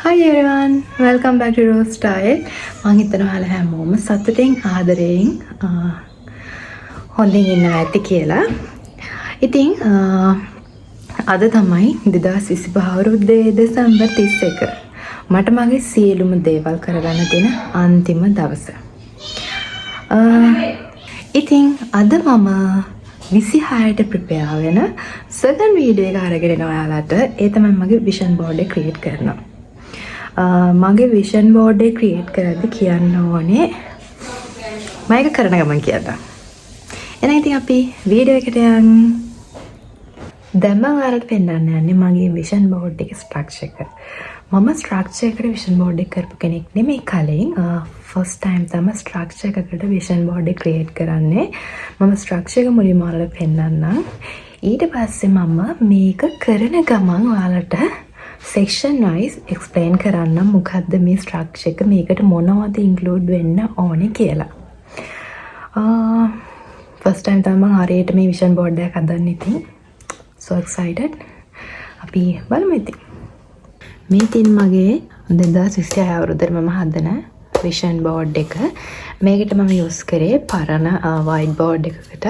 Hi everyone, welcome back to Rose Style. මම හිතනවා ඔයාලා හැමෝම සතුටින් ආදරයෙන් හොඳින් ඉන්නවා ඇති කියලා. ඉතින් අද තමයි 2025 අවුරුද්දේ දෙසැම්බර් 31. මට මගේ සියලුම දේවල් කරගන්න තියෙන අන්තිම දවස. ඉතින් අද මම 26ට ප්‍රිපෙයාර් වෙන සෙකන්ඩ් වීඩියෝ එක අරගෙන එනවා ඔයාලට. ඒ තමයි මගේ විෂන් බෝඩ් එක ක්‍රියේට් කරනවා. මගේ විෂන් බෝඩ් එක ක්‍රියේට් කරද්දි කියන්න ඕනේ මම ඒක කරන ගමන් කියන්න. එහෙනම් ඉතින් අපි වීඩියෝ එකට යමු. දැන් මම ඔයාලට පෙන්නන්න යන්නේ මගේ විෂන් බෝඩ් එකේ ස්ට්‍රක්චර් එක. මම ස්ට්‍රක්චර් එකට විෂන් බෝඩ් එක කරපු කෙනෙක් නෙමෙයි කලින්. ෆස්ට් ටයිම් තමයි ස්ට්‍රක්චර් එකකට විෂන් බෝඩ් එක ක්‍රියේට් කරන්නේ. මම ස්ට්‍රක්චර් එක මුලින්ම ඔයාලට පෙන්නන්නම්. ඊට පස්සේ මම මේක කරන ගමන් ඔයාලට section wise explain කරන්න මොකද්ද මේ structure එක මේකට මොනවද include වෙන්න ඕනේ කියලා. first time තමයි මම හරියට මේ vision board එක හදන්නේ ඉතින් so excited. අපි බලමු ඉතින්. මේ තින් මගේ 2026 අවුරුද්දේ මම හදන vision board එක. මේකට මම use කරේ පරණ white board එකකට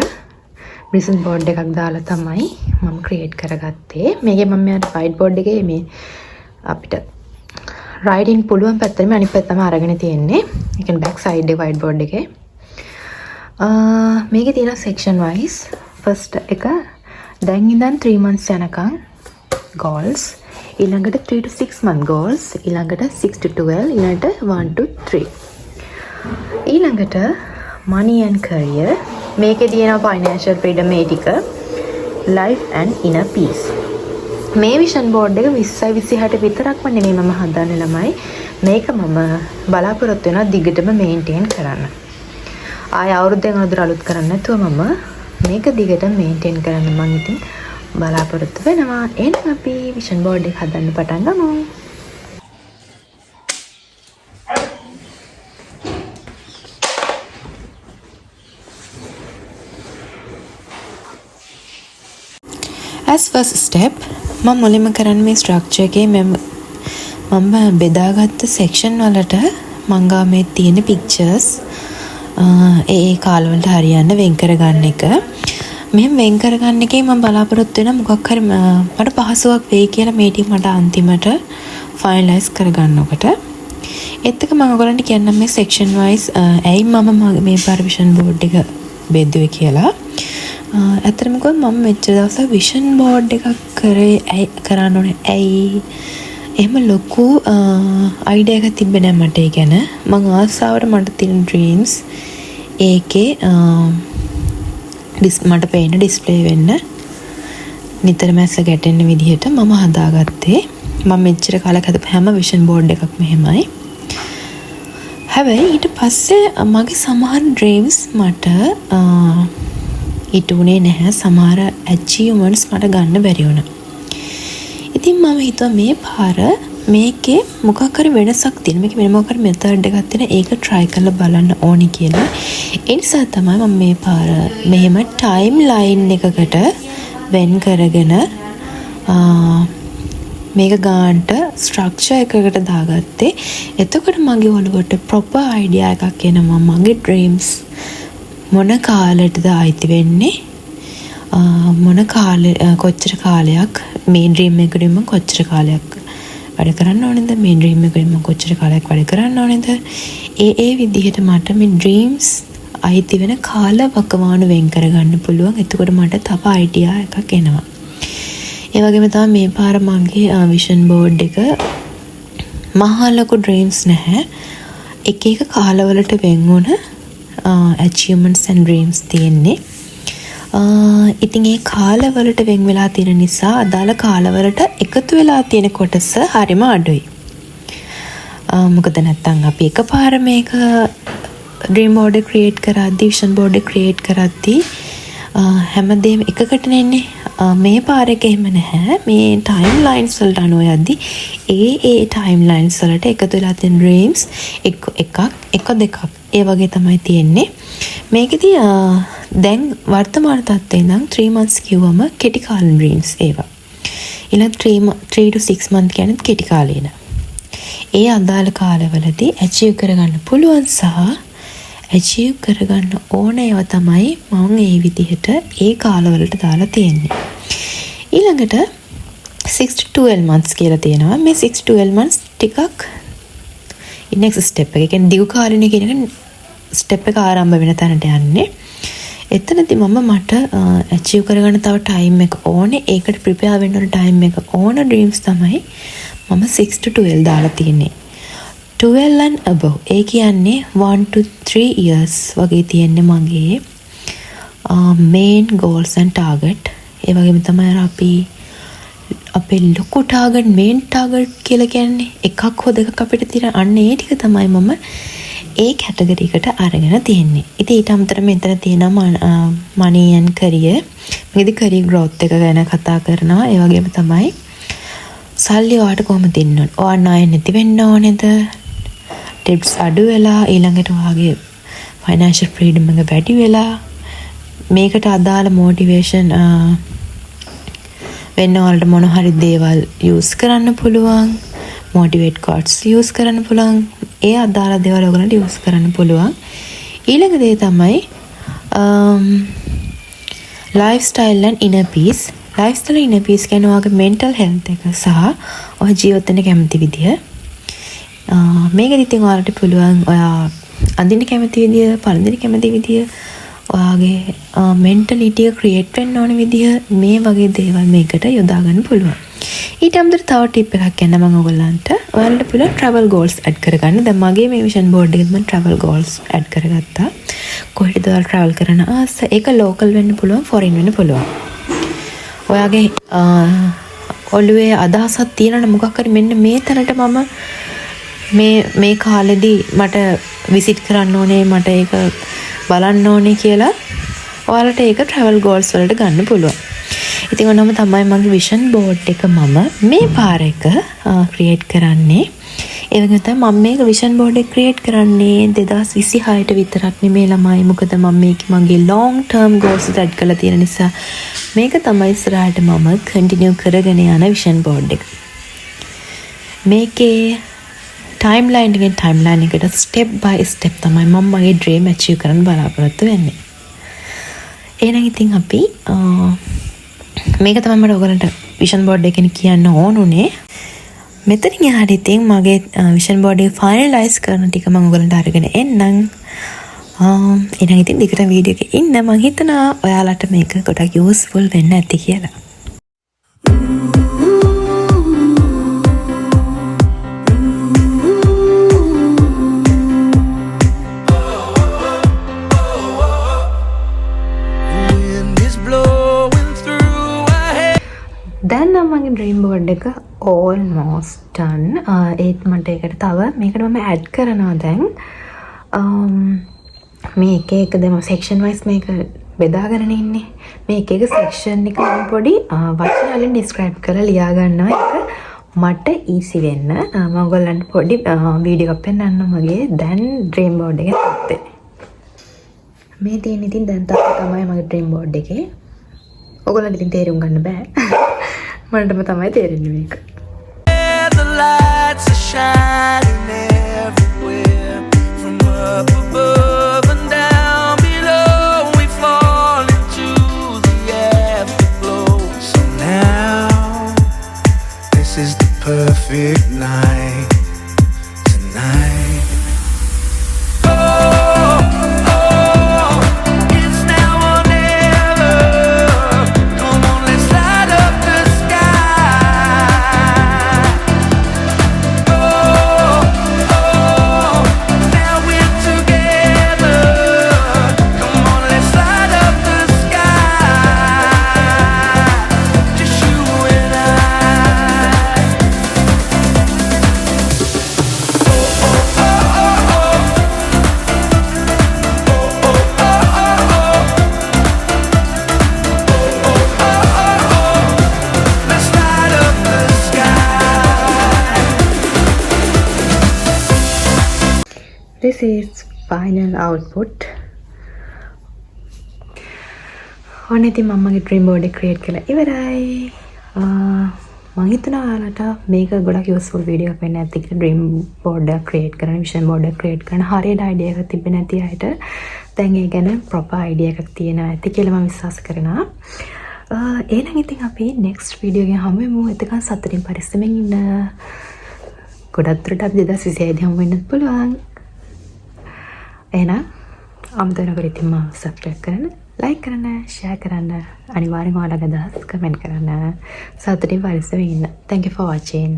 විෂන් බෝඩ් එකක් දාලා තමයි මම ක්‍රියේට් කරගත්තේ. මේකේ මම යාට white board එකේ මේ අපිට writing පුළුවන් පැත්තට මේ අනිත් පැත්ත තමයි අරගෙන තියෙන්නේ. ඒ කියන්නේ back side එක white board එකේ. මේකේ තියෙන section wise first එක දැන් ඉඳන් 3 months යනකම් goals, ඊළඟට 3 to 6 month goals, ඊළඟට 6 to 12, ඊළඟට 1 to 3. ඊළඟට money and career, මේකේ තියෙනවා financial freedom මේ ටික, life and inner peace. මේ විෂන් බෝඩ් එක 20යි 26ට විතරක්ම නෙමෙයි මම හදන්නේ ළමයි. මේක මම බලාපොරොත්තු වෙනවා දිගටම මේන්ටේන් කරන්න. ආය අවුරුද්දෙන් අවුරුද්දට අලුත් කරන්නේ නැතුව මම මේක දිගටම මේන්ටේන් කරන්න මම ඉතින් බලාපොරොත්තු වෙනවා. එහෙනම් අපි විෂන් බෝඩ් එක හදන්න පටන් ගමු. as first step මම මුලින්ම කරන්නේ මේ ස්ට්‍රක්චර් එකේ මම බෙදාගත්ත සෙක්ෂන් වලට මං ගාව මේ තියෙන පික්චර්ස් ඒ කාලවලට හරියන්න වෙන් කරගන්න එක. මෙහෙම වෙන් කරගන්න එකේ මම බලාපොරොත්තු වෙන මොකක් හරි මට පහසුවක් වෙයි කියලා මේ ටික මට අන්තිමට ෆයිනලයිස් කරගන්නකොට. ඒත් එක මම ඔයගලන්ට කියන්නම් මේ සෙක්ෂන් වයිස් ඇයි මම මේ පරිවිෂන් බෝඩ් එක බෙදුවේ කියලා. ඇත්තටම කිව්වොත් මම මෙච්චර දවසක් විෂන් බෝඩ් එකක් කරන්න ඕනේ ඇයි එහෙම ලොකු අයිඩියා එකක් තිබ්බේ නැහැ මට. ඒ ගැන මම ආසාවට මට තියෙන ඩ්‍රීම්ස් ඒකේ මට පේන ඩිස්ප්ලේ වෙන්න නිතරම ඇස ගැටෙන්න විදිහට මම හදාගත්තේ. මම මෙච්චර කාලයක් හදපු හැම විෂන් බෝඩ් එකක්ම එහෙමයි. හැබැයි ඊට පස්සේ මගේ සමහර ඩ්‍රීම්ස් මට ඉටුනේ නැහැ. සමහර achievements මට ගන්න බැරි වුණා. ඉතින් මම හිතුවා මේ පාර මේකේ මොකක් හරි වෙනසක් තියෙන. මේකේ වෙන මොකක් හරි method එකක් තියෙන. ඒක try කරලා බලන්න ඕනි කියලා. ඒ නිසා තමයි මම මේ පාර මෙහෙම timeline එකකට වෙන් කරගෙන මේක ගන්නට structure එකකට දාගත්තේ. එතකොට මගේ ඔළුවට proper idea එකක් එනවා මගේ dreams මොන කාලෙටද ආйти වෙන්නේ, මොන කොච්චර කාලයක් මේ ඩ්‍රීම් එකකින් මම කොච්චර කාලයක් වැඩ කරන්න ඕනේද, මේ ඩ්‍රීම් එකකින් මම කොච්චර කාලයක් වැඩ කරන්න ඕනේද, ඒ විදිහට මට මේ ඩ්‍රීම්ස් ආйти වෙන කාල වකවානු වෙන් කරගන්න පුළුවන්. එතකොට මට තව අයිඩියා එකක් එනවා. ඒ වගේම තමයි මේ පාර මගේ විෂන් බෝඩ් එක මහා ලොකු ඩ්‍රීම්ස් නැහැ. එක එක කාලවලට වෙන් වුණ achievements and dreams තියෙන්නේ. ඉතින් ඒ කාලවලට වෙන් වෙලා තියෙන නිසා අදාළ කාලවලට එකතු වෙලා තියෙන කොටස හරිම අඩුයි. මොකද නැත්තම් අපි එකපාර මේක dream board එක create කරද්දී vision board එක create කරද්දී හැමදේම එකකට නෙන්නේ. මේ පාර එක එහෙම නැහැ. මේ timelines වලට අනුව යද්දී ඒ timelines වලට එකතු වෙලා තියෙන dreams එක දෙකක් ඒ වගේ තමයි තියෙන්නේ. මේකෙදී දැන් වර්තමාන තත්ත්වයේ ඉඳන් 3 months කිව්වම කෙටි කාල ඩ්‍රීම්ස් ඒවා. ඊළඟ 3 to 6 month කියන්නේ කෙටි කාලේන. ඒ අදාළ කාලවලදී ඇචීව් කරගන්න පුළුවන් සහ ඇචීව් කරගන්න ඕන ඒවා තමයි මම ඒ විදිහට ඒ කාලවලට දාලා තියෙන්නේ. ඊළඟට 6 to 12 months කියලා තියෙනවා. මේ 6 to 12 months ටිකක් next step එක. කියන්නේ දිගු කාලින කියන එක step එක ආරම්භ වෙන තැනට යන්නේ. එතනදී මට achieve කරගන්න තව time එක ඕනේ. ඒකට prepare වෙන්න ඕන time එක ඕන dreams තමයි මම 6 to 12 දාලා තියෙන්නේ. 12 and above. ඒ කියන්නේ 1 to 3 years වගේ තියෙන්නේ මගේ main goals and target. ඒ වගේම තමයි අපි අපේ ලොකු ටාගට් මේන් ටාගට් කියලා කියන්නේ එකක් හෝ දෙකක් අපිට තියෙන අන්න ඒ ටික තමයි මම ඒ කැටගරි එකට අරගෙන තියෙන්නේ. ඉතින් ඊට අමතරව මෙතන තියෙනවා money and career. මේකදී career growth එක ගැන කතා කරනවා. ඒ වගේම තමයි සල්ලි ඔයාට කොහොමද දෙන්න ඕන? ඔයා ණය නැති වෙන්න ඕනේද? debts අඩු වෙලා ඊළඟට ඔයාගේ financial freedom එක වැඩි වෙලා මේකට අදාළ motivation වෙන්න වලට මොන හරි දේවල් use කරන්න පුළුවන්, motivate quotes use කරන්න පුළුවන්, ඒ අදාළ දේවල් ඔයගලන්ට use කරන්න පුළුවන්. ඊළඟ දේ තමයි lifestyle and inner peace. lifestyle and inner peace කියන්නේ ඔයාගේ mental health එක සහ ඔය ජීවත් වෙන්න කැමති විදිය. මේකෙදි ඉතින් ඔයාලට පුළුවන් ඔයා අඳින්න කැමති විදිය, පළඳින්න කැමති විදිය, ඔයාගේ මෙන්ටලිටි එක ක්‍රියේට් වෙන්න ඕන විදිහ මේ වගේ දේවල් මේකට යොදා ගන්න පුළුවන්. ඊට අමතරව තව ටිප් එකක් කියන්න මම ඔයගලන්ට. ඔයාලට පුළුවන් travel goals add කරගන්න. දැන් මගේ මේ vision board එකේ මම travel goals add කරගත්තා. කොහෙටද ඔයාලා travel කරන ආස? ඒක local වෙන්න පුළුවන්, foreign වෙන්න පුළුවන්. ඔයාගේ ඔළුවේ අදහසක් තියෙනවනේ මොකක් හරි මෙන්න මේ තැනට මම මේ කාලෙදී මට විසිට් කරන්න ඕනේ, මට ඒක බලන්න ඕනේ කියලා ඔයාලට ඒක travel goals වලට ගන්න පුළුවන්. ඉතින් ඔන්නම තමයි මගේ vision board එක මම මේ පාර එක create කරන්නේ. ඒ වගේම තමයි මම මේක vision board එක create කරන්නේ 2026ට විතරක් නෙමෙයි ළමයි. මොකද මම මේක මගේ long term goals set කරලා තියෙන නිසා මේක තමයි ඉස්සරහට මම continue කරගෙන යන vision board එක. මේකේ timeline එකට step by step තමයි මම මගේ dream achieve කරන්න බලාපොරොත්තු වෙන්නේ. එහෙනම් ඉතින් අපි මේක තමයි මම ඔයගලන්ට vision board එකෙන් කියන්න ඕනුනේ. මෙතනින් එහාට ඉතින් මගේ vision board එක finalize කරන ටික මම ඔයගලන්ට අරගෙන එන්නම්. එහෙනම් ඉතින් දිගට වීඩියෝ එකේ ඉන්න. මම හිතනවා ඔයාලට මේක ගොඩක් useful වෙන්න ඇති කියලා. දැන් නම් මගේ ඩ්‍රීම් බෝඩ් එක almost done. ඒත් මට ඒකට තව මේකට මම add කරනවා දැන්. මේ එක දැන් section wise මේක බෙදාගෙන ඉන්නේ. මේ එක section එක මම පොඩි වචන වලින් describe කරලා ලියා ගන්නවා. ඒක මට easy වෙන්න. මම ඔයගොල්ලන්ට පොඩි වීඩියෝ එකක් පෙන්නන්නම් මගේ දැන් ඩ්‍රීම් බෝඩ් එකේ තත්ත්වය. මේ තියෙන ඉතින් දැන් තමයි මගේ ඩ්‍රීම් බෝඩ් එකේ. ඔයගොල්ලන්ට ඉතින් තේරුම් ගන්න බෑ. මටම තමයි තේරෙන්නේ මේක. The lights are shining everywhere from up above and down below. We fall into the afterglow. So now this is the perfect night tonight. This is final output. ඔන්න ඉතින් මම මගේ ඩ්‍රීම් බෝඩ් එක ක්‍රියේට් කරලා ඉවරයි. මම හිතනවා ඔයාලට මේක ගොඩක් යූස්ෆුල් වීඩියෝ එකක් වෙන්න ඇති කියලා ඩ්‍රීම් බෝඩ් එක ක්‍රියේට් කරන විෂන් බෝඩ් එක ක්‍රියේට් කරන හරියට අයිඩියා එකක් තිබෙන්නේ නැති අයට දැන් ඒ ගැන ප්‍රොපර් අයිඩියා එකක් තියෙනවා ඇති කියලා මම විශ්වාස කරනවා. එහෙනම් ඉතින් අපි next වීඩියෝ එකෙන් හමු වෙමු. එතකන් සතුටින් පරිස්සමෙන් ඉන්න. ගොඩක් දුරට අපි 2026 හමු වෙන්නත් පුළුවන්. එහෙනම් අමතක ඉතින් මම සබ්ස්ක්‍රයිබ් කරන්න, ලයික් කරන්න, ෂෙයා කරන්න, අනිවාර්යෙන්ම ඔයාලගේ අදහස් කමෙන්ට් කරන්න. සතුටින් පරිස්සමෙන් ඉන්න. Thank you for watching.